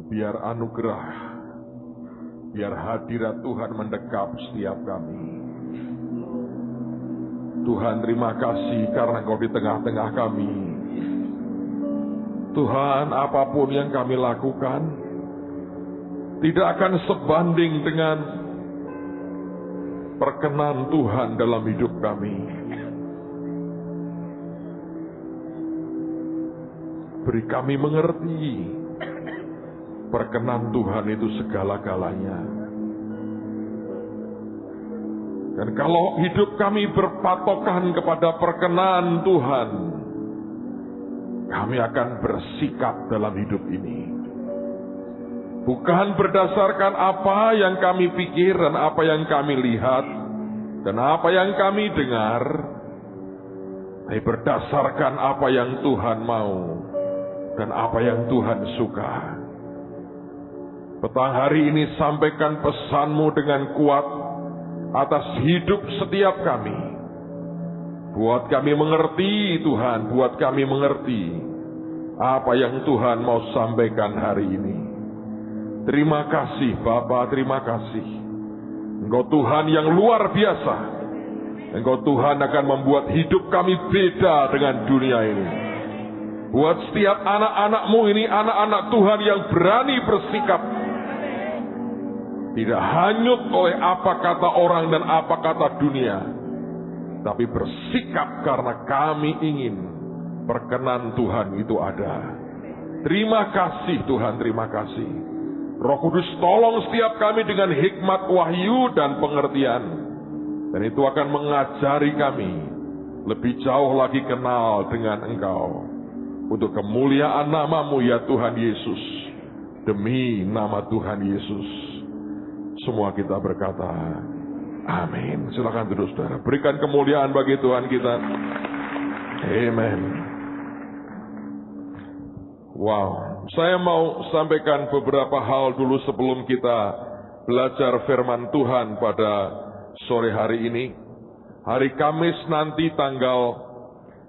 Biar anugerah, biar hadirat Tuhan mendekap setiap kami. Tuhan, terima kasih karena Engkau di tengah-tengah kami. Tuhan, apapun yang kami lakukan tidak akan sebanding dengan perkenan Tuhan dalam hidup kami. Beri kami mengerti perkenan Tuhan itu segala-galanya. Dan kalau hidup kami berpatokan kepada perkenan Tuhan, kami akan bersikap dalam hidup ini. Bukan berdasarkan apa yang kami pikir dan apa yang kami lihat dan apa yang kami dengar, tapi berdasarkan apa yang Tuhan mau dan apa yang Tuhan suka. Petang hari ini sampaikan pesan-Mu dengan kuat atas hidup setiap kami. Buat kami mengerti Tuhan, buat kami mengerti apa yang Tuhan mau sampaikan hari ini. Terima kasih Bapa, terima kasih. Engkau Tuhan yang luar biasa. Engkau Tuhan akan membuat hidup kami beda dengan dunia ini. Buat setiap anak-anak-Mu ini, anak-anak Tuhan yang berani bersikap. Tidak hanyut oleh apa kata orang dan apa kata dunia, tapi bersikap karena kami ingin perkenan Tuhan itu ada. Terima kasih Tuhan, terima kasih. Roh Kudus tolong setiap kami dengan hikmat wahyu dan pengertian. Dan itu akan mengajari kami lebih jauh lagi kenal dengan Engkau. Untuk kemuliaan nama-Mu ya Tuhan Yesus. Demi nama Tuhan Yesus. Semua kita berkata, amin. Silakan duduk saudara. Berikan kemuliaan bagi Tuhan kita. Amen. Wow. Saya mau sampaikan beberapa hal dulu sebelum kita belajar firman Tuhan pada sore hari ini. Hari Kamis nanti tanggal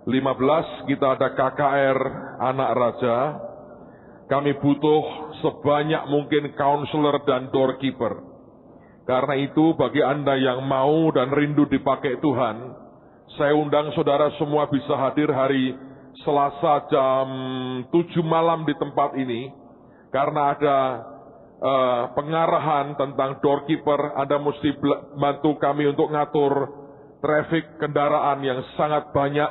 15 kita ada KKR Anak Raja. Kami butuh sebanyak mungkin counselor dan doorkeeper. Karena itu bagi Anda yang mau dan rindu dipakai Tuhan, saya undang saudara semua bisa hadir hari Selasa jam 7 malam di tempat ini. Karena ada pengarahan tentang doorkeeper, Anda mesti bantu kami untuk ngatur traffic kendaraan yang sangat banyak.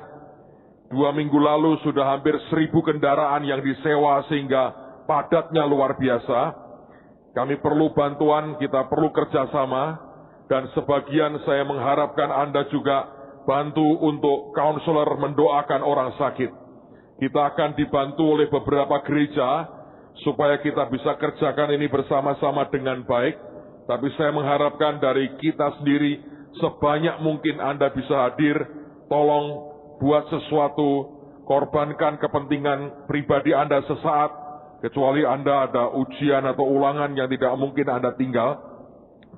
2 minggu lalu sudah hampir 1.000 kendaraan yang disewa sehingga padatnya luar biasa. Kami perlu bantuan, kita perlu kerjasama, dan sebagian saya mengharapkan Anda juga bantu untuk counselor mendoakan orang sakit. Kita akan dibantu oleh beberapa gereja, supaya kita bisa kerjakan ini bersama-sama dengan baik. Tapi saya mengharapkan dari kita sendiri, sebanyak mungkin Anda bisa hadir, tolong buat sesuatu, korbankan kepentingan pribadi Anda sesaat, kecuali Anda ada ujian atau ulangan yang tidak mungkin Anda tinggal.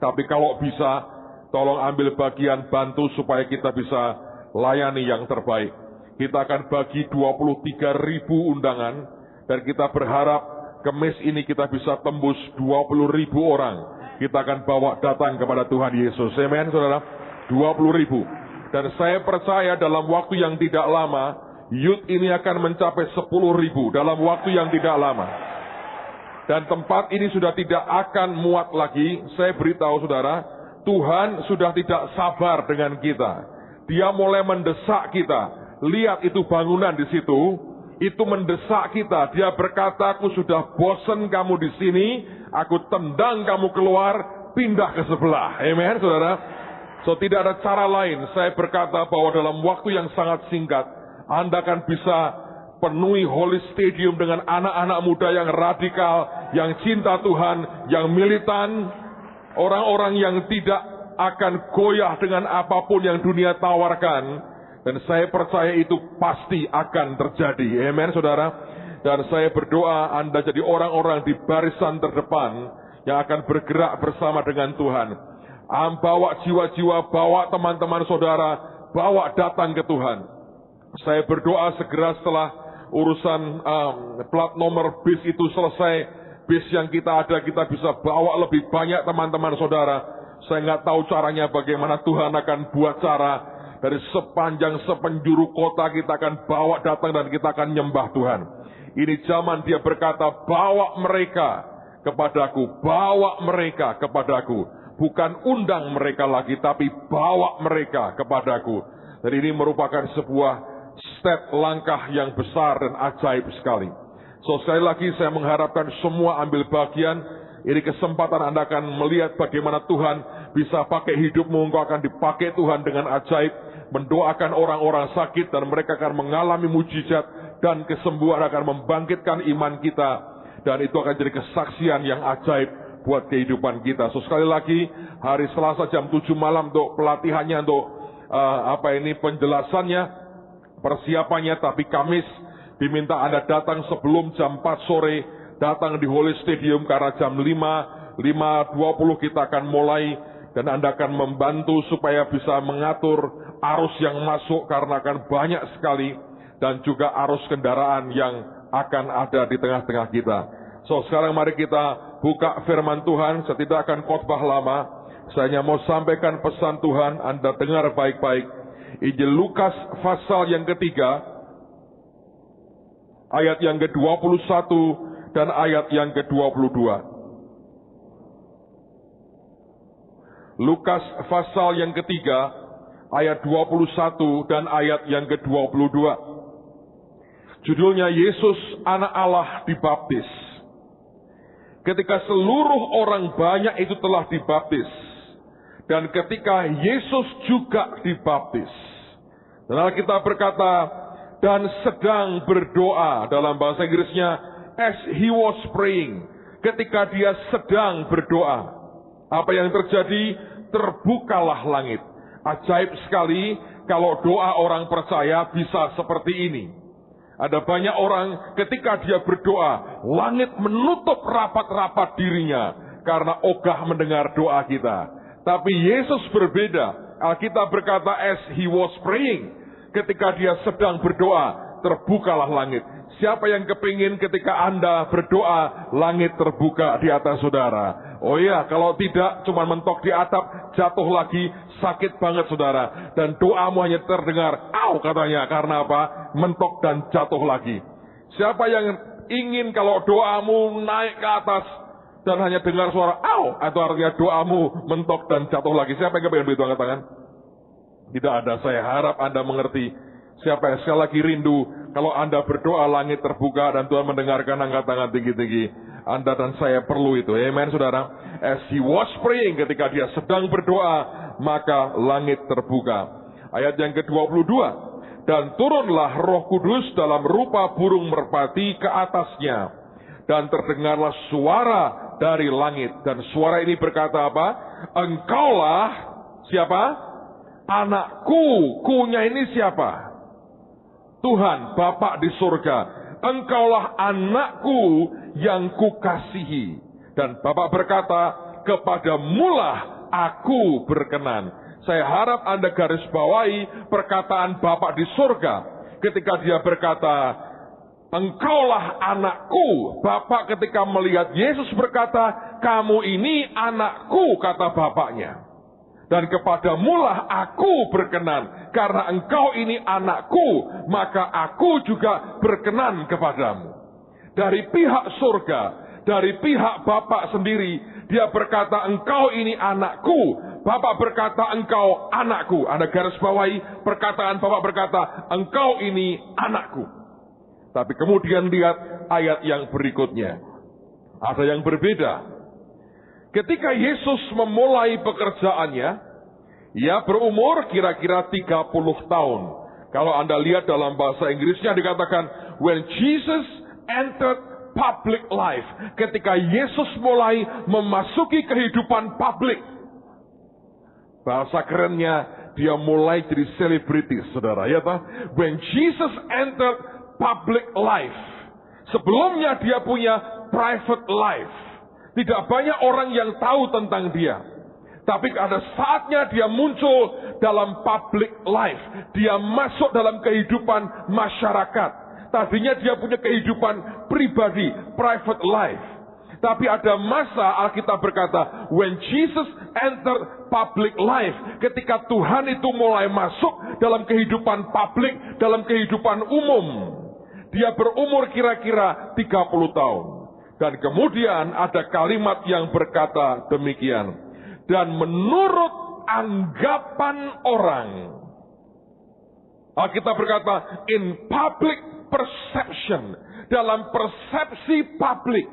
Tapi kalau bisa, tolong ambil bagian bantu supaya kita bisa layani yang terbaik. Kita akan bagi 23.000 undangan, dan kita berharap Kemis ini kita bisa tembus 20.000 orang. Kita akan bawa datang kepada Tuhan Yesus. Amen, saudara. 20.000. Dan saya percaya dalam waktu yang tidak lama, youth ini akan mencapai 10.000 dalam waktu yang tidak lama. Dan tempat ini sudah tidak akan muat lagi. Saya beritahu saudara, Tuhan sudah tidak sabar dengan kita. Dia mulai mendesak kita. Lihat itu bangunan di situ, itu mendesak kita. Dia berkata, aku sudah bosan kamu di sini, aku tendang kamu keluar, pindah ke sebelah. Amen, saudara. So tidak ada cara lain. Saya berkata bahwa dalam waktu yang sangat singkat, Anda akan bisa penuhi Holy Stadium dengan anak-anak muda yang radikal, yang cinta Tuhan, yang militan, orang-orang yang tidak akan goyah dengan apapun yang dunia tawarkan. Dan saya percaya itu pasti akan terjadi. Amen, saudara. Dan saya berdoa Anda jadi orang-orang di barisan terdepan yang akan bergerak bersama dengan Tuhan. Bawa jiwa-jiwa, bawa teman-teman saudara, bawa datang ke Tuhan. Saya berdoa segera setelah urusan plat nomor bis itu selesai, bis yang kita ada, kita bisa bawa lebih banyak teman-teman saudara. Saya nggak tahu caranya bagaimana, Tuhan akan buat cara. Dari sepanjang sepenjuru kota kita akan bawa datang dan kita akan nyembah Tuhan. Ini zaman dia berkata, bawa mereka kepadaku, bawa mereka kepadaku. Bukan undang mereka lagi, tapi bawa mereka kepadaku. Dan ini merupakan sebuah step langkah yang besar dan ajaib sekali. So sekali lagi saya mengharapkan semua ambil bagian. Ini kesempatan Anda akan melihat bagaimana Tuhan bisa pakai hidupmu. Engkau akan dipakai Tuhan dengan ajaib. Mendoakan orang-orang sakit dan mereka akan mengalami mujizat. Dan kesembuhan akan membangkitkan iman kita. Dan itu akan jadi kesaksian yang ajaib buat kehidupan kita. So sekali lagi, hari Selasa jam 7 malam untuk pelatihannya, untuk penjelasannya, persiapannya. Tapi Kamis diminta Anda datang sebelum jam 4 sore. Datang di Holy Stadium karena jam 5.20 kita akan mulai. Dan Anda akan membantu supaya bisa mengatur arus yang masuk karena akan banyak sekali. Dan juga arus kendaraan yang akan ada di tengah-tengah kita. So sekarang mari kita buka firman Tuhan. Saya tidak akan khotbah lama. Saya hanya mau sampaikan pesan Tuhan. Anda dengar baik-baik. Injil Lukas pasal yang ketiga. Ayat yang ke-21 dan ayat yang ke-22. Lukas pasal yang ketiga, ayat 21 dan ayat yang ke-22. Judulnya Yesus Anak Allah dibaptis. Ketika seluruh orang banyak itu telah dibaptis. Dan ketika Yesus juga dibaptis. Dan Alkitab berkata, dan sedang berdoa, dalam bahasa Inggrisnya, as he was praying. Ketika dia sedang berdoa. Apa yang terjadi? Terbukalah langit. Ajaib sekali kalau doa orang percaya bisa seperti ini. Ada banyak orang ketika dia berdoa, langit menutup rapat-rapat dirinya karena ogah mendengar doa kita. Tapi Yesus berbeda. Alkitab berkata as he was praying. Ketika dia sedang berdoa, terbukalah langit. Siapa yang kepingin ketika Anda berdoa, langit terbuka di atas saudara? Oh iya, kalau tidak, cuma mentok di atap, jatuh lagi, sakit banget saudara. Dan doamu hanya terdengar, au katanya, karena apa? Mentok dan jatuh lagi. Siapa yang ingin kalau doamu naik ke atas, dan hanya dengar suara, au, itu artinya doamu mentok dan jatuh lagi. Siapa yang kepingin begitu, angkat tangan? Tidak ada, saya harap Anda mengerti. Siapa yang sekali lagi rindu, kalau Anda berdoa langit terbuka dan Tuhan mendengarkan, angkat tangan tinggi-tinggi. Anda dan saya perlu itu, amen saudara. As he was praying, ketika dia sedang berdoa, maka langit terbuka. Ayat yang ke-22. Dan turunlah Roh Kudus dalam rupa burung merpati ke atasnya. Dan terdengarlah suara dari langit. Dan suara ini berkata apa? Engkaulah, siapa? Anakku. Kunya ini siapa? Tuhan, Bapa di surga. Engkaulah anakku yang kukasihi. Dan Bapa berkata, kepadamulah aku berkenan. Saya harap Anda garis bawahi perkataan Bapa di surga. Ketika dia berkata, engkaulah anakku. Bapa ketika melihat Yesus berkata, kamu ini anakku, kata Bapaknya. Dan kepadamulah aku berkenan. Karena engkau ini anakku, maka aku juga berkenan kepadamu. Dari pihak surga, dari pihak Bapa sendiri, dia berkata engkau ini anakku. Bapa berkata engkau anakku. Anda garis bawahi perkataan Bapa berkata engkau ini anakku. Tapi kemudian lihat ayat yang berikutnya. Ada yang berbeda. Ketika Yesus memulai pekerjaannya, ia berumur kira-kira 30 tahun. Kalau Anda lihat dalam bahasa Inggrisnya dikatakan, when Jesus entered public life. Ketika Yesus mulai memasuki kehidupan publik. Bahasa kerennya, dia mulai jadi selebriti, saudara. Ya toh? When Jesus entered public life. Sebelumnya dia punya private life. Tidak banyak orang yang tahu tentang dia. Tapi ada saatnya dia muncul dalam public life. Dia masuk dalam kehidupan masyarakat. Tadinya dia punya kehidupan pribadi, private life. Tapi ada masa Alkitab berkata, when Jesus entered public life, ketika Tuhan itu mulai masuk dalam kehidupan publik, dalam kehidupan umum. Dia berumur kira-kira 30 tahun. Dan kemudian ada kalimat yang berkata demikian. Dan menurut anggapan orang, Alkitab berkata, in public perception, dalam persepsi publik,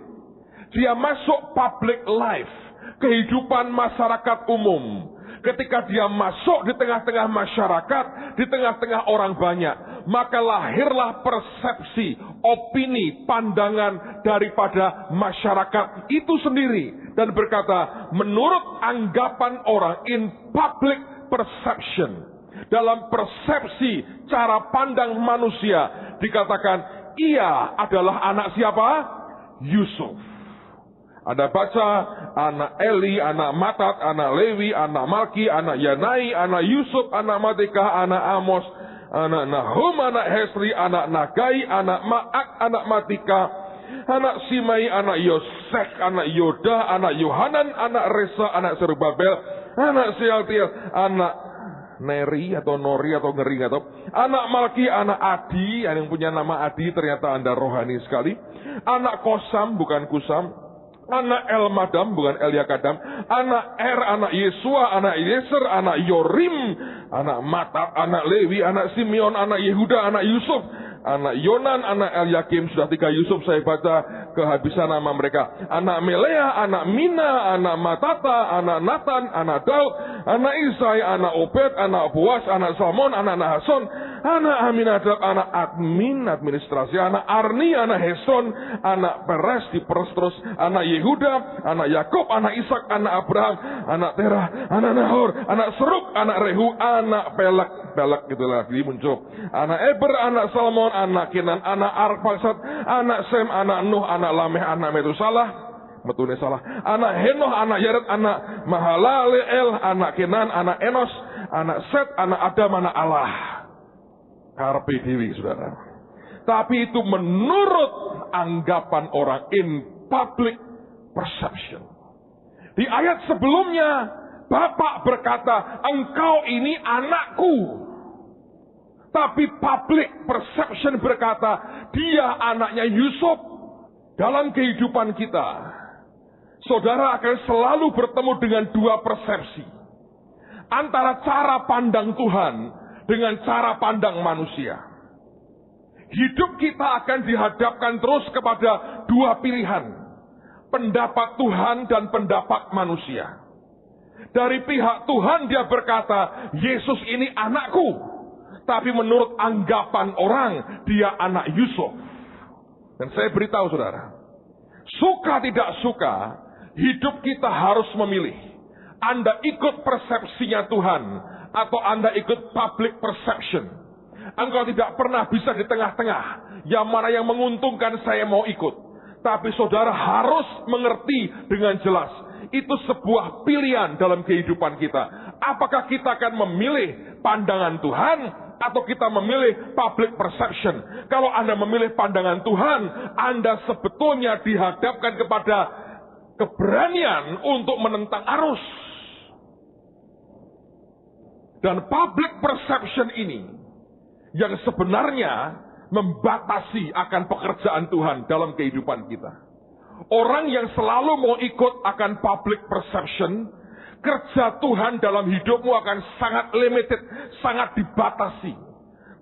dia masuk public life, kehidupan masyarakat umum. Ketika dia masuk di tengah-tengah masyarakat, di tengah-tengah orang banyak, maka lahirlah persepsi, opini, pandangan daripada masyarakat itu sendiri. Dan berkata, menurut anggapan orang, in public perception, dalam persepsi, cara pandang manusia, dikatakan, ia adalah anak siapa? Yusuf. Anda baca, anak Eli, anak Matat, anak Lewi, anak Malki, anak Yanai, anak Yusuf, anak Matika, anak Amos, anak Nahum, anak Hesri, anak Nagai, anak Ma'ak, anak Matika, anak Simei, anak Yosek, anak Yoda, anak Yohanan, anak Resa, anak Serubabel, anak Sealtiel, anak Neri atau Nori atau Ngeri atau anak Malki, anak Adi, yang punya nama Adi ternyata Anda rohani sekali, anak Kosam bukan Kusam, anak Elmadam bukan Eliakadam, anak anak Yesua, anak Yeser, anak Yorim, anak Matat, anak Lewi, anak Simeon, anak Yehuda, anak Yusuf, anak Yonan, anak Eliakim. Sudah 3 Yusuf saya baca, kehabisan nama mereka. Anak Melea, anak Mina, anak Matata, anak Nathan, anak Daud, anak Isai, anak Obed, anak Boas, anak Salmon, anak Nahason, anak Aminadab, anak Admin, administrasi, anak Arni, anak Hesron, anak Peres, diperes terus, anak Yehuda, anak Yakob, anak Ishak, anak Abraham, anak Terah, anak Nahor, anak Seruk, anak Rehu, anak Pelek gitu lagi muncul, anak Eber, anak Salmon, anak Kenan, anak Arfaksad, anak Sem, anak Nuh, anak Lameh, anak Metusalah, anak Henoh, anak Yared, anak Mahalaleel, anak Kenan, anak Enos, anak Set, anak Adam, anak Allah. Karpe Dewi, saudara. Tapi itu menurut anggapan orang, in public perception. Di ayat sebelumnya, Bapak berkata, engkau ini anakku. Tapi public perception berkata, dia anaknya Yusuf. Dalam kehidupan kita, saudara akan selalu bertemu dengan 2 persepsi. Antara cara pandang Tuhan dengan cara pandang manusia. Hidup kita akan dihadapkan terus kepada 2 pilihan. Pendapat Tuhan dan pendapat manusia. Dari pihak Tuhan dia berkata, Yesus ini anakku. Tapi menurut anggapan orang, dia anak Yusuf. Dan saya beritahu saudara, suka tidak suka, hidup kita harus memilih. Anda ikut persepsinya Tuhan, atau Anda ikut public perception. Engkau tidak pernah bisa di tengah-tengah. Yang mana yang menguntungkan saya mau ikut. Tapi saudara harus mengerti dengan jelas. Itu sebuah pilihan dalam kehidupan kita. Apakah kita akan memilih pandangan Tuhan, atau kita memilih public perception? Kalau Anda memilih pandangan Tuhan, Anda sebetulnya dihadapkan kepada keberanian untuk menentang arus. Dan public perception ini yang sebenarnya membatasi akan pekerjaan Tuhan dalam kehidupan kita. Orang yang selalu mau ikut akan public perception, kerja Tuhan dalam hidupmu akan sangat limited, sangat dibatasi.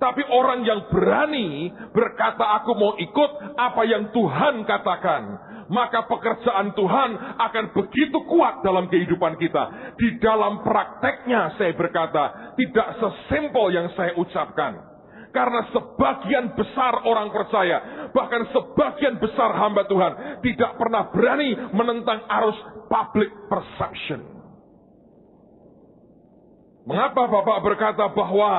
Tapi orang yang berani berkata, aku mau ikut apa yang Tuhan katakan, maka pekerjaan Tuhan akan begitu kuat dalam kehidupan kita. Di dalam prakteknya saya berkata, tidak sesimpel yang saya ucapkan. Karena sebagian besar orang percaya, bahkan sebagian besar hamba Tuhan, tidak pernah berani menentang arus public perception. Mengapa Bapak berkata bahwa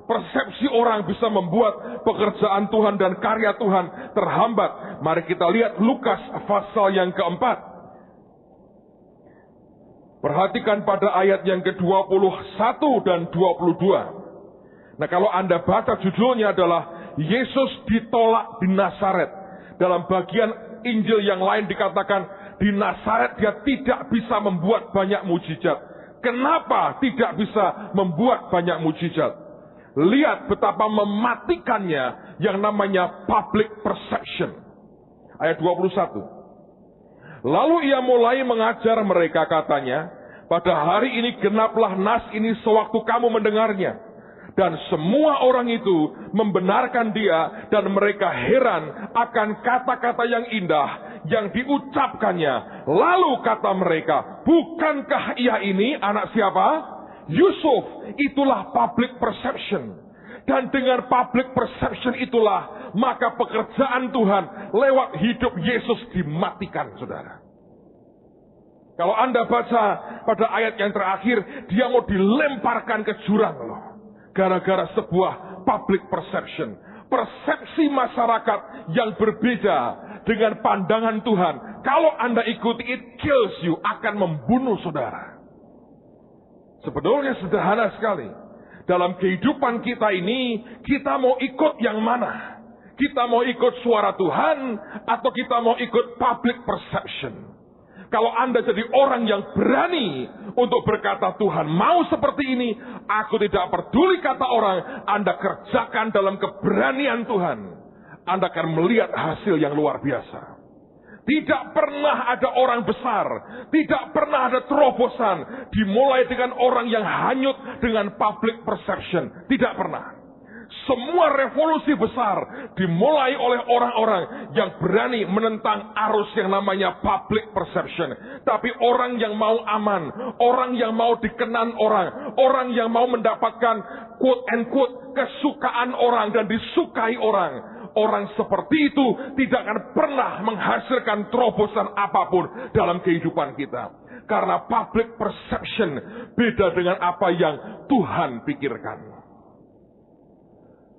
persepsi orang bisa membuat pekerjaan Tuhan dan karya Tuhan terhambat? Mari kita lihat Lukas pasal yang keempat. Perhatikan pada ayat yang ke-21 dan 22. Nah, kalau Anda baca judulnya adalah Yesus ditolak di Nazaret. Dalam bagian Injil yang lain dikatakan Di Nazaret dia tidak bisa membuat banyak mujizat. Kenapa tidak bisa membuat banyak mujizat? Lihat betapa mematikannya yang namanya public perception. Ayat 21. Lalu ia mulai mengajar mereka, katanya, pada hari ini genaplah nas ini sewaktu kamu mendengarnya. Dan semua orang itu membenarkan dia, dan mereka heran akan kata-kata yang indah yang diucapkannya. Lalu kata mereka, bukankah ia ini anak siapa? Yusuf. Itulah public perception. Dan dengan public perception itulah, maka pekerjaan Tuhan lewat hidup Yesus dimatikan, saudara. Kalau Anda baca pada ayat yang terakhir, dia mau dilemparkan ke jurang loh. Gara-gara sebuah public perception. Persepsi masyarakat yang berbeda dengan pandangan Tuhan. Kalau Anda ikuti, it kills you, akan membunuh saudara. Sebetulnya sederhana sekali. Dalam kehidupan kita ini, kita mau ikut yang mana? Kita mau ikut suara Tuhan, atau kita mau ikut public perception? Kalau Anda jadi orang yang berani untuk berkata, Tuhan mau seperti ini, aku tidak peduli kata orang, Anda kerjakan dalam keberanian Tuhan, Anda akan melihat hasil yang luar biasa. Tidak pernah ada orang besar, tidak pernah ada terobosan dimulai dengan orang yang hanyut dengan public perception. Tidak pernah. Semua revolusi besar dimulai oleh orang-orang yang berani menentang arus yang namanya public perception. Tapi orang yang mau aman, orang yang mau dikenan orang yang mau mendapatkan quote and quote kesukaan orang dan disukai orang. Orang seperti itu tidak akan pernah menghasilkan terobosan apapun dalam kehidupan kita. Karena public perception beda dengan apa yang Tuhan pikirkan.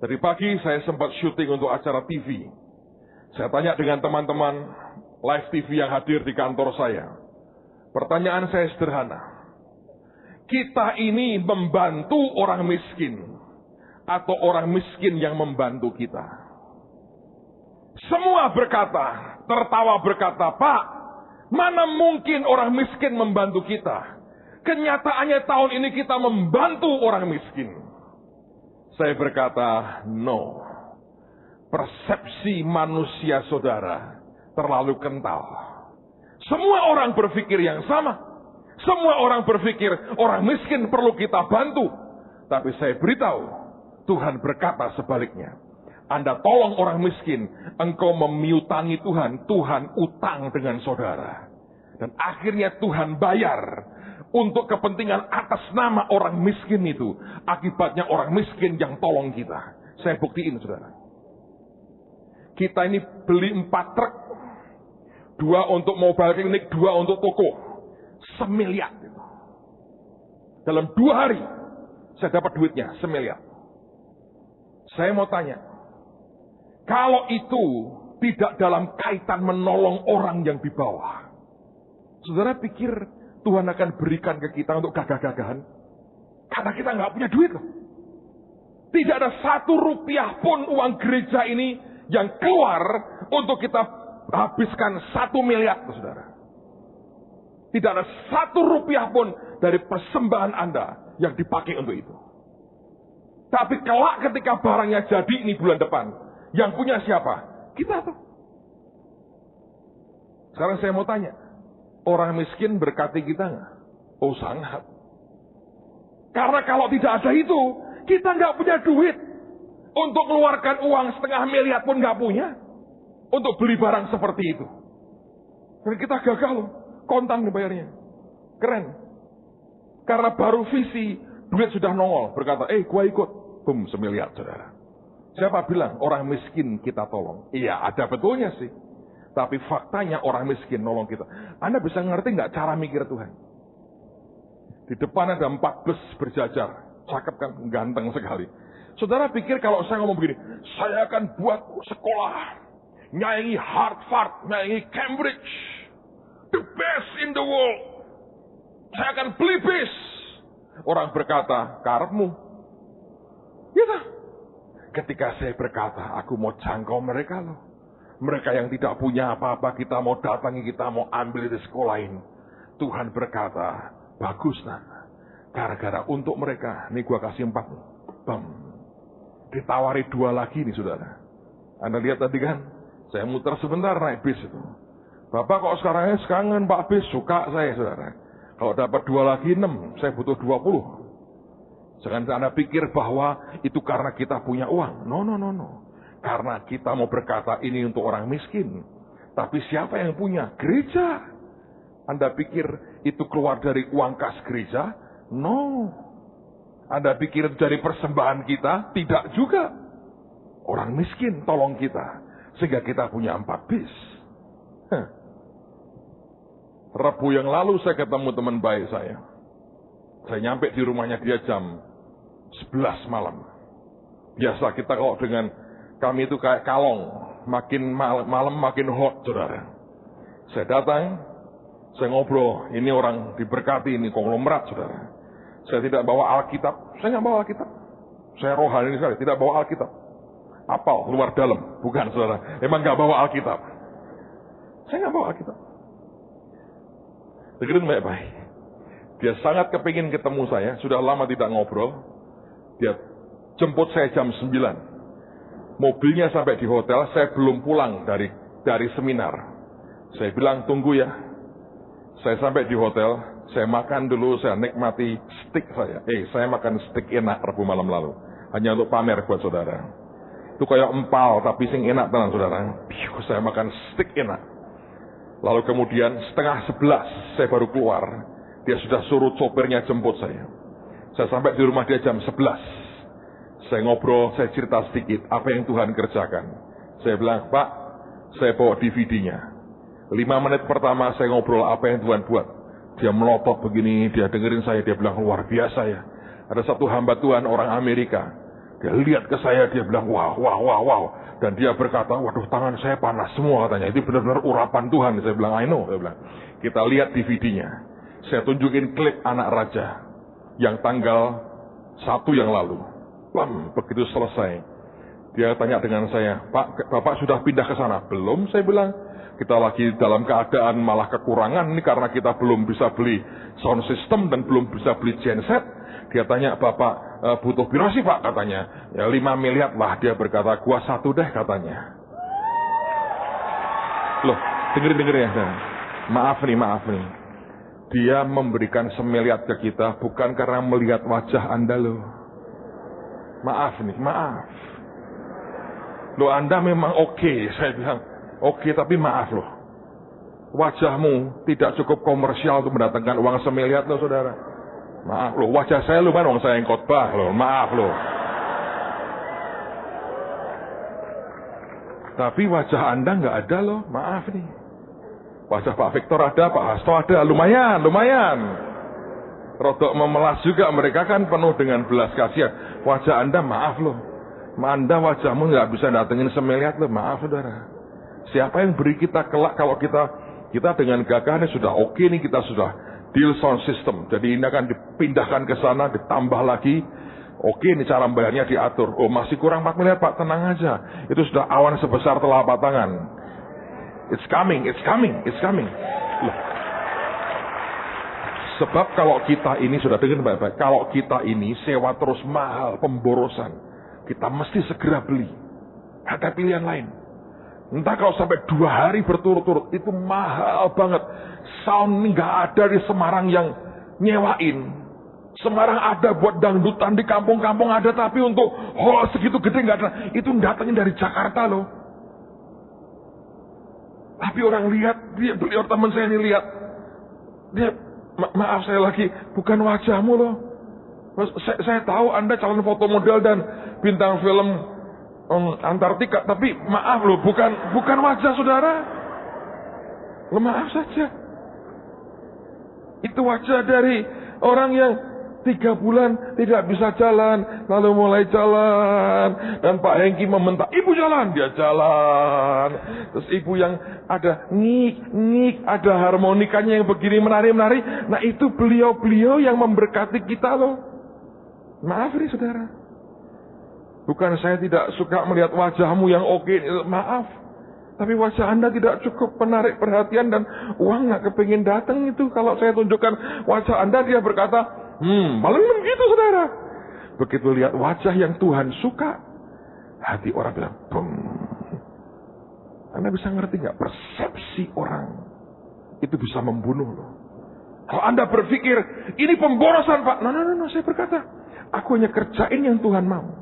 Tadi pagi saya sempat syuting untuk acara TV. Saya tanya dengan teman-teman live TV yang hadir di kantor saya. Pertanyaan saya sederhana. Kita ini membantu orang miskin atau orang miskin yang membantu kita? Semua berkata, tertawa berkata, Pak, mana mungkin orang miskin membantu kita? Kenyataannya tahun ini kita membantu orang miskin. Saya berkata, no. Persepsi manusia saudara terlalu kental. Semua orang berpikir yang sama. Semua orang berpikir orang miskin perlu kita bantu. Tapi saya beritahu, Tuhan berkata sebaliknya. Anda tolong orang miskin, engkau memiutangi Tuhan. Tuhan utang dengan saudara. Dan akhirnya Tuhan bayar. Untuk kepentingan atas nama orang miskin itu. Akibatnya orang miskin yang tolong kita. Saya buktiin, saudara. Kita ini beli 4 truk. 2 untuk mobile klinik, 2 untuk toko. 1 miliar. Dalam 2 hari, saya dapat duitnya 1 miliar. Saya mau tanya. Kalau itu tidak dalam kaitan menolong orang yang di bawah. Saudara pikir Tuhan akan berikan ke kita untuk gagah-gagahan? Karena kita nggak punya duit loh. Tidak ada 1 rupiah pun uang gereja ini yang keluar untuk kita habiskan 1 miliar, saudara. Tidak ada 1 rupiah pun dari persembahan Anda yang dipakai untuk itu. Tapi kelak ketika barangnya jadi ini bulan depan, yang punya siapa? Kita tuh. Sekarang saya mau tanya. Orang miskin berkati kita nggak? Oh sangat. Karena kalau tidak ada itu, kita nggak punya duit. Untuk keluarkan uang 1,5 miliar pun nggak punya. Untuk beli barang seperti itu. Dan kita gagal loh. Kontan dibayarnya. Keren. Karena baru visi, duit sudah nongol. Berkata, gua ikut. Bum, 1 miliar saudara. Siapa bilang orang miskin kita tolong? Iya, ada betulnya sih. Tapi faktanya orang miskin nolong kita. Anda bisa ngerti nggak cara mikir Tuhan? Di depan ada 4 bus berjajar. Cakep kan? Ganteng sekali. Saudara pikir kalau saya ngomong begini, saya akan buat sekolah. Nyanyi Harvard, nyanyi Cambridge. The best in the world. Saya akan beli bis. Orang berkata, karepmu. Gitu. Ketika saya berkata, aku mau jangkau mereka loh. Mereka yang tidak punya apa-apa kita mau datangi, kita mau ambil di sekolah ini. Tuhan berkata, bagus nak. Gara-gara untuk mereka, ini gua kasih 4. Bam. Ditawari 2 lagi nih saudara. Anda lihat tadi kan, saya muter sebentar naik bis itu. Bapak kok sekarang kangen Pak bis, suka saya saudara. Kalau dapat 2 lagi 6, saya butuh 20. Jangan Anda pikir bahwa itu karena kita punya uang. No. Karena kita mau berkata ini untuk orang miskin. Tapi siapa yang punya? Gereja. Anda pikir itu keluar dari uang kas gereja? No. Anda pikir itu dari persembahan kita? Tidak juga. Orang miskin tolong kita. Sehingga kita punya 4 bis. Rabu yang lalu saya ketemu teman baik saya. Saya nyampe di rumahnya dia jam 11 malam. Biasa kita kalau dengan kami itu kayak kalong. Makin malam makin hot saudara. Saya datang. Saya ngobrol. Ini orang diberkati, ini konglomerat saudara. Saya tidak bawa Alkitab. Saya nggak bawa Alkitab. Saya rohani sekali. Tidak bawa Alkitab. Apal, luar dalam. Bukan saudara. Emang nggak bawa Alkitab. Saya nggak bawa Alkitab. Dengerin baik-baik. Dia sangat kepingin ketemu saya. Sudah lama tidak ngobrol. Dia jemput saya jam 9. Mobilnya sampai di hotel. Saya belum pulang dari seminar. Saya bilang tunggu ya. Saya sampai di hotel. Saya makan dulu, saya nikmati steak saya. Saya makan steak enak Rabu malam lalu. Hanya untuk pamer buat saudara. Itu kayak empal, tapi sing enak tenan saudara. Saya makan steak enak. Lalu kemudian 10:30 saya baru keluar. Dia sudah suruh sopirnya jemput saya. Saya sampai di rumah dia jam 11. Saya ngobrol, saya cerita sedikit apa yang Tuhan kerjakan. Saya bilang, Pak, saya bawa DVD-nya. 5 menit pertama saya ngobrol apa yang Tuhan buat. Dia melotot begini, dia dengerin saya, dia bilang luar biasa ya. Ada satu hamba Tuhan orang Amerika. Dia lihat ke saya, dia bilang wow. Dan dia berkata, waduh tangan saya panas semua katanya. Itu benar-benar urapan Tuhan. Saya bilang, I know. Saya bilang, kita lihat DVD-nya. Saya tunjukin klip anak raja. Yang tanggal 1 yang lalu. Bam, begitu selesai. Dia tanya dengan saya, Pak, Bapak sudah pindah ke sana? Belum, saya bilang. Kita lagi dalam keadaan malah kekurangan. Ini karena kita belum bisa beli sound system dan belum bisa beli genset. Dia tanya, Bapak butuh biro sih Pak katanya. Ya 5 miliar lah dia berkata, gua 1 deh katanya. Loh, dengerin ya. Maaf nih. Dia memberikan 1 miliar ke kita bukan karena melihat wajah Anda loh. Maaf. Loh Anda memang oke, saya bilang. Oke, tapi maaf loh. Wajahmu tidak cukup komersial untuk mendatangkan uang 1 miliar loh saudara. Maaf loh, wajah saya lumayan uang saya yang khotbah loh. Maaf loh. Tapi wajah Anda nggak ada loh. Maaf nih. Wajah Pak Victor ada, Pak Hasto ada. Lumayan. Rodok memelas juga. Mereka kan penuh dengan belas kasihan. Wajah Anda maaf loh. Anda wajahmu nggak bisa datengin 1 miliar loh. Maaf saudara. Siapa yang beri kita kelak kalau kita dengan gagahnya sudah oke nih, kita sudah deal sound system. Jadi ini akan dipindahkan ke sana, ditambah lagi. Oke, ini cara bayarnya diatur. Oh, masih kurang 4 miliar Pak, tenang aja. Itu sudah awan sebesar telapak tangan. It's coming. Loh. Sebab kalau kita ini, sudah dengar baik-baik, kalau kita ini sewa terus mahal, pemborosan, kita mesti segera beli. Ada pilihan lain. Entah kalau sampai 2 hari berturut-turut, itu mahal banget. Sound nggak ada di Semarang yang nyewain. Semarang ada buat dangdutan, di kampung-kampung ada, tapi untuk hall segitu gede nggak ada. Itu datangin dari Jakarta loh. Tapi orang lihat, beliau teman saya ini lihat, dia maaf saya lagi, bukan wajahmu loh. Saya tahu Anda calon foto model dan bintang film Antartika, tapi maaf loh, bukan wajah saudara. Loh, maaf saja. Itu wajah dari orang yang 3 bulan tidak bisa jalan, lalu mulai jalan, dan Pak Hengki meminta, ibu jalan, dia jalan. Terus ibu yang ada ngik, ada harmonikanya yang begini menari-menari. Nah itu beliau-beliau yang memberkati kita loh. Maaf nih saudara. Bukan saya tidak suka melihat wajahmu yang oke, maaf. Tapi wajah Anda tidak cukup menarik perhatian dan uang nggak kepingin datang itu. Kalau saya tunjukkan wajah Anda, dia berkata, paling begitu saudara. Begitu lihat wajah yang Tuhan suka, hati orang bilang, bum. Anda bisa ngerti nggak? Persepsi orang itu bisa membunuh loh. Kalau Anda berpikir, ini pemborosan Pak. No, saya berkata, aku hanya kerjain yang Tuhan mau.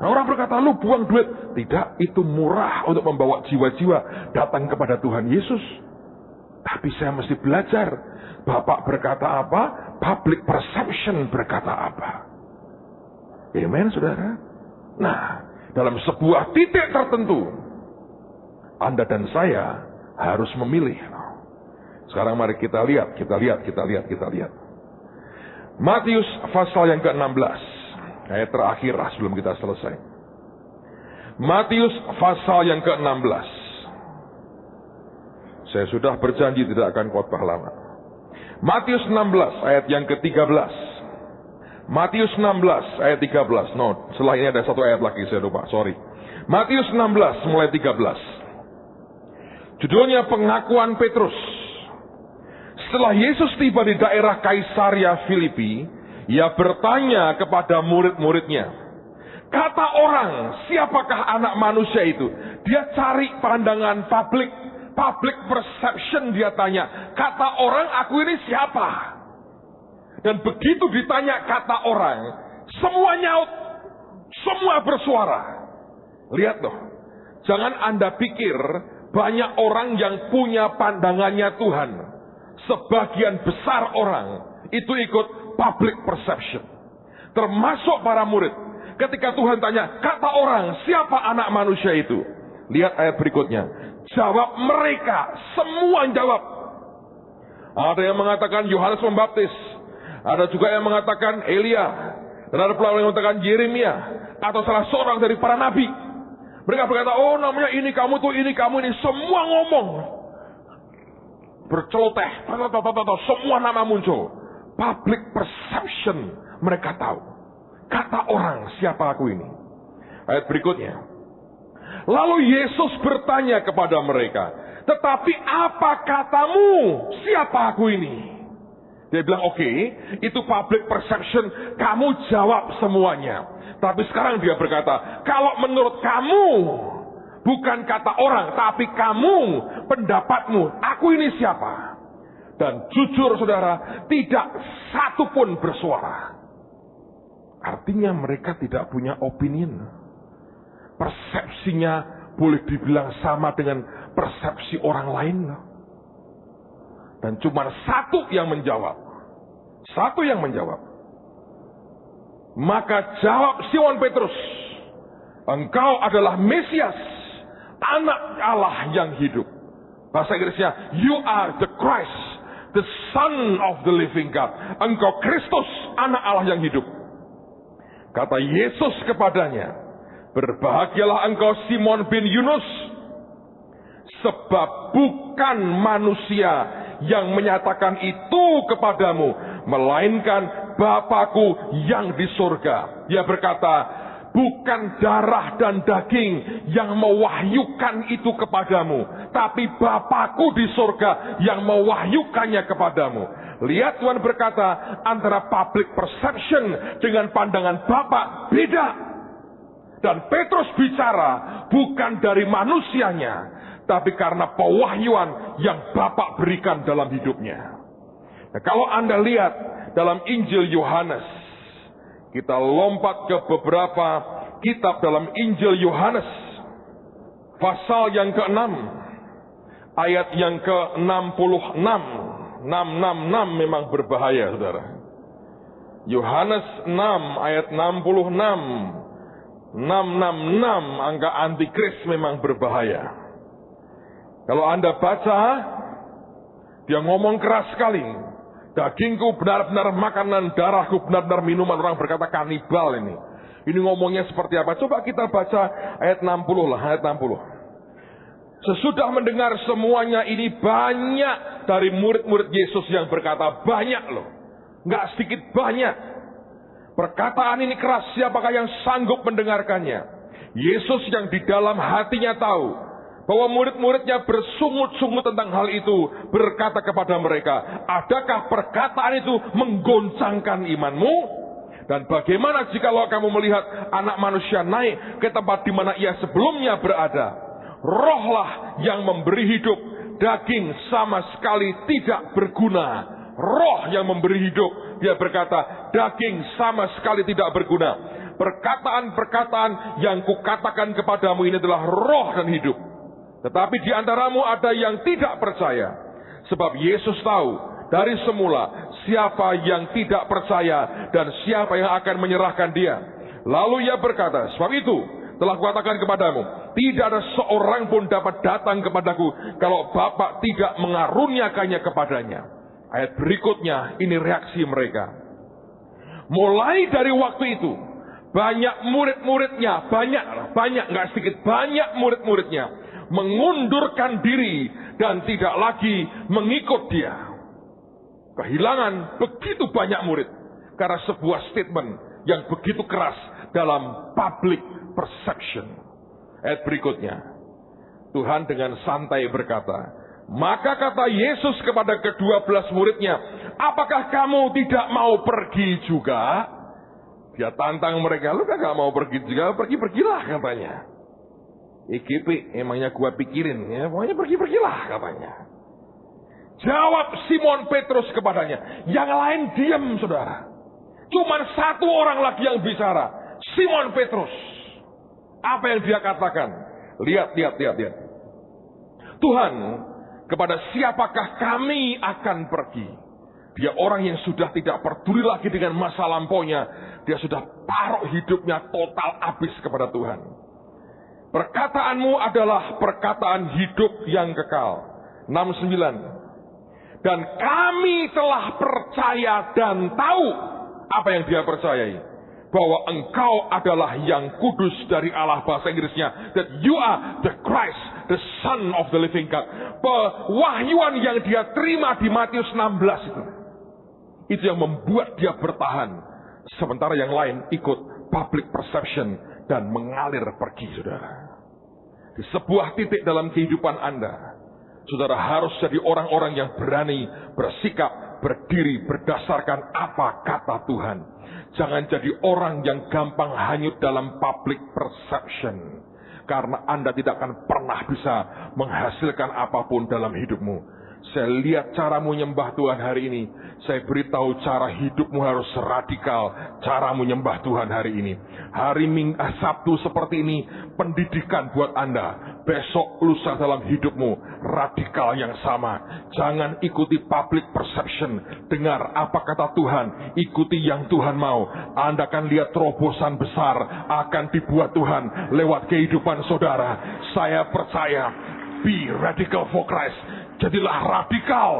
Nah, orang berkata, lu buang duit. Tidak, itu murah untuk membawa jiwa-jiwa datang kepada Tuhan Yesus. Tapi saya mesti belajar. Bapak berkata apa? Public perception berkata apa? Amen, saudara? Nah, dalam sebuah titik tertentu, Anda dan saya harus memilih. Sekarang mari kita lihat. Matius pasal yang ke-16. Ayat terakhir sebelum kita selesai. Matius pasal yang ke-16. Saya sudah berjanji tidak akan khotbah lama. Matius 16 ayat yang ke-13. Matius 16 ayat 13. No, setelah ini ada satu ayat lagi, saya lupa, sorry. Matius 16 mulai 13. Judulnya pengakuan Petrus. Setelah Yesus tiba di daerah Kaisaria Filipi, ia bertanya kepada murid-muridnya, kata orang, siapakah anak manusia itu? Dia cari pandangan public perception, dia tanya, kata orang aku ini siapa? Dan begitu ditanya kata orang, semua nyaut, semua bersuara. Lihat loh, jangan Anda pikir banyak orang yang punya pandangannya Tuhan. Sebagian besar orang itu ikut public perception. Termasuk para murid. Ketika Tuhan tanya, kata orang, siapa anak manusia itu? Lihat ayat berikutnya. Jawab mereka, semua jawab. Ada yang mengatakan Yohanes Pembaptis. Ada juga yang mengatakan Elia. Dan ada pula yang mengatakan Yeremia. Atau salah seorang dari para nabi. Mereka berkata, oh namanya ini, kamu tuh ini, kamu ini. Semua ngomong. Berceloteh. Semua nama muncul. Public perception, mereka tahu. Kata orang, siapa aku ini? Ayat berikutnya. Lalu Yesus bertanya kepada mereka, tetapi apa katamu? Siapa aku ini? Dia bilang, oke, itu public perception, kamu jawab semuanya. Tapi sekarang dia berkata, kalau menurut kamu, bukan kata orang, tapi kamu, pendapatmu, aku ini siapa? Dan jujur saudara, tidak satu pun bersuara. Artinya mereka tidak punya opinion. Persepsinya boleh dibilang sama dengan persepsi orang lain. Dan cuma satu yang menjawab. Satu yang menjawab. Maka jawab Simon Petrus, engkau adalah Mesias, anak Allah yang hidup. Bahasa Inggrisnya, you are the Christ, the Son of the living God. Engkau Kristus, anak Allah yang hidup. Kata Yesus kepadanya, berbahagialah engkau Simon bin Yunus, sebab bukan manusia yang menyatakan itu kepadamu, melainkan Bapa-Ku yang di surga. Dia berkata, bukan darah dan daging yang mewahyukan itu kepadamu, tapi Bapa-Ku di surga yang mewahyukannya kepadamu. Lihat, Tuhan berkata, antara public perception dengan pandangan Bapa beda. Dan Petrus bicara bukan dari manusianya, tapi karena pewahyuan yang Bapa berikan dalam hidupnya. Nah, kalau Anda lihat dalam Injil Yohanes, kita lompat ke beberapa kitab dalam Injil Yohanes, pasal yang ke-6, ayat yang ke-66. 666 memang berbahaya, saudara. Yohanes 6 ayat 66. 666, angka antikris memang berbahaya. Kalau Anda baca, dia ngomong keras sekali. Dagingku benar-benar makanan, darahku benar-benar minuman. Orang berkata kanibal ini. Ini ngomongnya seperti apa? Coba kita baca ayat 60 lah, ayat 60. Sesudah mendengar semuanya ini, banyak dari murid-murid Yesus yang berkata, banyak loh. Nggak sedikit, banyak. Perkataan ini keras, siapakah yang sanggup mendengarkannya? Yesus yang di dalam hatinya tahu bahwa murid-muridnya bersungut-sungut tentang hal itu, berkata kepada mereka, adakah perkataan itu menggoncangkan imanmu? Dan bagaimana jikalau kamu melihat anak manusia naik ke tempat di mana ia sebelumnya berada? Rohlah yang memberi hidup, daging sama sekali tidak berguna. Roh yang memberi hidup, dia berkata, daging sama sekali tidak berguna. Perkataan-perkataan yang kukatakan kepadamu ini adalah roh dan hidup. Tetapi di antaramu ada yang tidak percaya. Sebab Yesus tahu dari semula siapa yang tidak percaya dan siapa yang akan menyerahkan dia. Lalu ia berkata, sebab itu telah kukatakan kepadamu, tidak ada seorang pun dapat datang kepadaku kalau Bapa tidak mengaruniakannya kepadanya. Ayat berikutnya, ini reaksi mereka. Mulai dari waktu itu, banyak murid-muridnya, nggak sedikit, banyak murid-muridnya mengundurkan diri dan tidak lagi mengikut dia. Kehilangan begitu banyak murid karena sebuah statement yang begitu keras dalam public perception. Ayat berikutnya, Tuhan dengan santai berkata, maka kata Yesus kepada ke-12 muridnya, apakah kamu tidak mau pergi juga? Dia tantang mereka, lu gak mau pergi juga, pergilah katanya. IGP, emangnya gua pikirin ya, pokoknya pergilah katanya. Jawab Simon Petrus kepadanya, yang lain diam saudara. Cuman satu orang lagi yang bicara, Simon Petrus. Apa yang dia katakan? Lihat. Tuhan, kepada siapakah kami akan pergi? Dia orang yang sudah tidak peduli lagi dengan masa lampaunya. Dia sudah taruh hidupnya total habis kepada Tuhan. Perkataanmu adalah perkataan hidup yang kekal. 69. Dan kami telah percaya dan tahu apa yang dia percayai. Bahwa engkau adalah yang kudus dari Allah, bahasa Inggrisnya. That you are the Christ, the Son of the living God. Pewahyuan yang dia terima di Matius 16 itu. Itu yang membuat dia bertahan. Sementara yang lain ikut public perception dan mengalir pergi, saudara. Di sebuah titik dalam kehidupan Anda, saudara harus jadi orang-orang yang berani bersikap, berdiri berdasarkan apa kata Tuhan. Jangan jadi orang yang gampang hanyut dalam public perception. Karena Anda tidak akan pernah bisa menghasilkan apapun dalam hidupmu. Saya lihat caramu nyembah Tuhan hari ini. Saya beritahu cara hidupmu harus radikal. Caramu nyembah Tuhan hari ini. Hari Sabtu seperti ini, pendidikan buat Anda. Besok, lusa dalam hidupmu, radikal yang sama. Jangan ikuti public perception. Dengar apa kata Tuhan. Ikuti yang Tuhan mau. Anda akan lihat terobosan besar akan dibuat Tuhan lewat kehidupan saudara. Saya percaya. Be radical for Christ. Jadilah radikal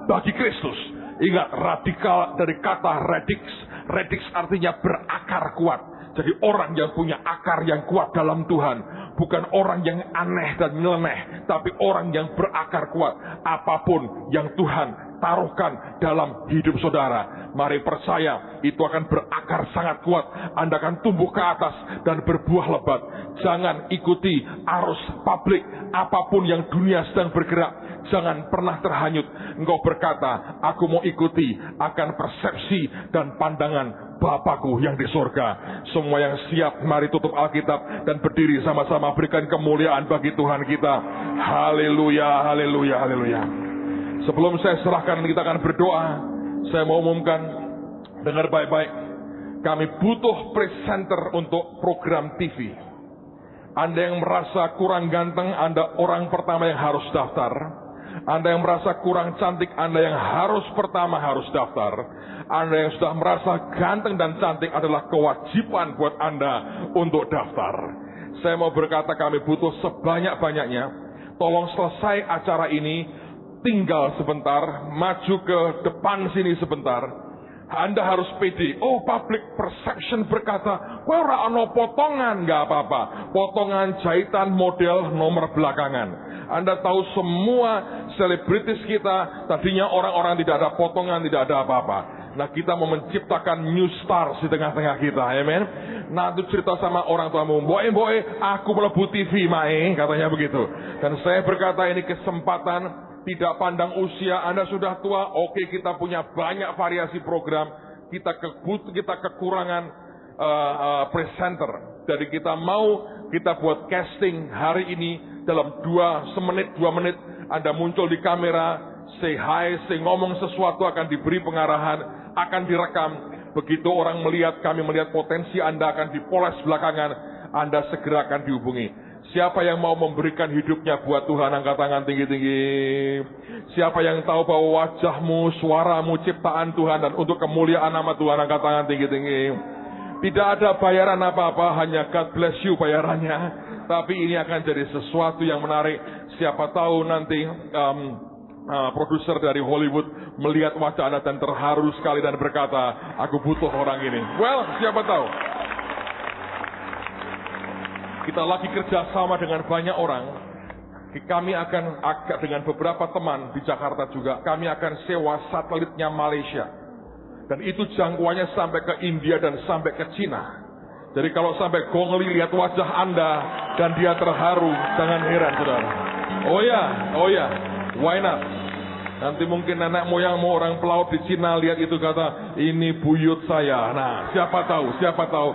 bagi Kristus. Ingat, radikal dari kata radix. Radix artinya berakar kuat. Jadi orang yang punya akar yang kuat dalam Tuhan. Bukan orang yang aneh dan nyeleneh. Tapi orang yang berakar kuat. Apapun yang Tuhan taruhkan dalam hidup saudara. Mari percaya, itu akan berakar sangat kuat. Anda akan tumbuh ke atas dan berbuah lebat. Jangan ikuti arus publik. Apapun yang dunia sedang bergerak. Jangan pernah terhanyut. Engkau berkata, aku mau ikuti akan persepsi dan pandangan Bapakku yang di surga. Semua yang siap, mari tutup Alkitab dan berdiri sama-sama berikan kemuliaan bagi Tuhan kita. Haleluya, haleluya, haleluya. Sebelum saya serahkan, kita akan berdoa. Saya mau umumkan, dengar baik-baik. Kami butuh presenter untuk program TV. Anda yang merasa kurang ganteng, Anda orang pertama yang harus daftar. Anda yang merasa kurang cantik, Anda yang pertama harus daftar. Anda yang sudah merasa ganteng dan cantik adalah kewajiban buat Anda untuk daftar. Saya mau berkata, kami butuh sebanyak-banyaknya. Tolong selesai acara ini, tinggal sebentar, maju ke depan sini sebentar. Anda harus pede. Oh, public perception berkata, wah, ora ono potongan, nggak apa-apa. Potongan jahitan model nomor belakangan. Anda tahu semua selebritis kita, tadinya orang-orang tidak ada potongan, tidak ada apa-apa. Nah, kita mau menciptakan new stars di tengah-tengah kita, amen. Nah, itu cerita sama orang tuamu, boe, aku melebu TV, mae, katanya begitu. Dan saya berkata, ini kesempatan, tidak pandang usia, Anda sudah tua, oke, kita punya banyak variasi program, kita kekurangan presenter. Jadi kita mau, kita buat casting hari ini, dalam 2 menit, Anda muncul di kamera, say hi, say ngomong sesuatu, akan diberi pengarahan, akan direkam. Begitu orang melihat, kami melihat potensi Anda akan dipoles belakangan, Anda segera akan dihubungi. Siapa yang mau memberikan hidupnya buat Tuhan, angkat tangan tinggi-tinggi. Siapa yang tahu bahwa wajahmu, suaramu, ciptaan Tuhan, dan untuk kemuliaan nama Tuhan, angkat tangan tinggi-tinggi. Tidak ada bayaran apa-apa, hanya God bless you bayarannya. Tapi ini akan jadi sesuatu yang menarik. Siapa tahu nanti produser dari Hollywood melihat wajah Anda dan terharu sekali dan berkata, aku butuh orang ini. Well, siapa tahu. Kita lagi kerjasama dengan banyak orang. Kami akan dengan beberapa teman di Jakarta juga, kami akan sewa satelitnya Malaysia. Dan itu jangkauannya sampai ke India dan sampai ke Cina. Jadi kalau sampai Gongli lihat wajah Anda dan dia terharu, jangan heran, saudara. Oh ya, why not? Nanti mungkin nenek moyangmu orang pelaut di Cina lihat itu, kata, ini buyut saya. Nah, siapa tahu.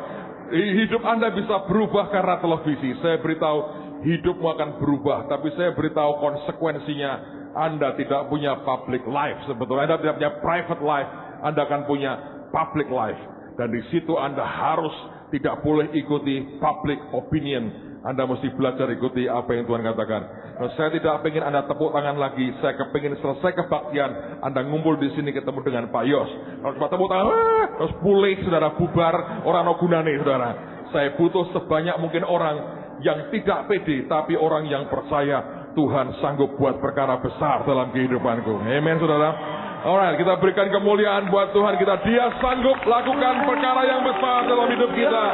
Hidup Anda bisa berubah karena televisi. Saya beritahu, hidupmu akan berubah. Tapi saya beritahu konsekuensinya, Anda tidak punya public life. Sebetulnya Anda tidak punya private life, Anda akan punya public life. Dan di situ Anda harus tidak boleh ikuti public opinion. Anda mesti belajar ikuti apa yang Tuhan katakan. Nah, saya tidak ingin Anda tepuk tangan lagi. Saya kepingin selesai kebaktian, Anda ngumpul di sini ketemu dengan Pak Yos. Kalau cuma tepuk tangan, terus pulih, saudara, bubar, orang no gunane, saudara. Saya butuh sebanyak mungkin orang yang tidak pede, tapi orang yang percaya Tuhan sanggup buat perkara besar dalam kehidupanku. Amen, saudara. Alright, kita berikan kemuliaan buat Tuhan kita. Dia sanggup lakukan perkara yang besar dalam hidup kita.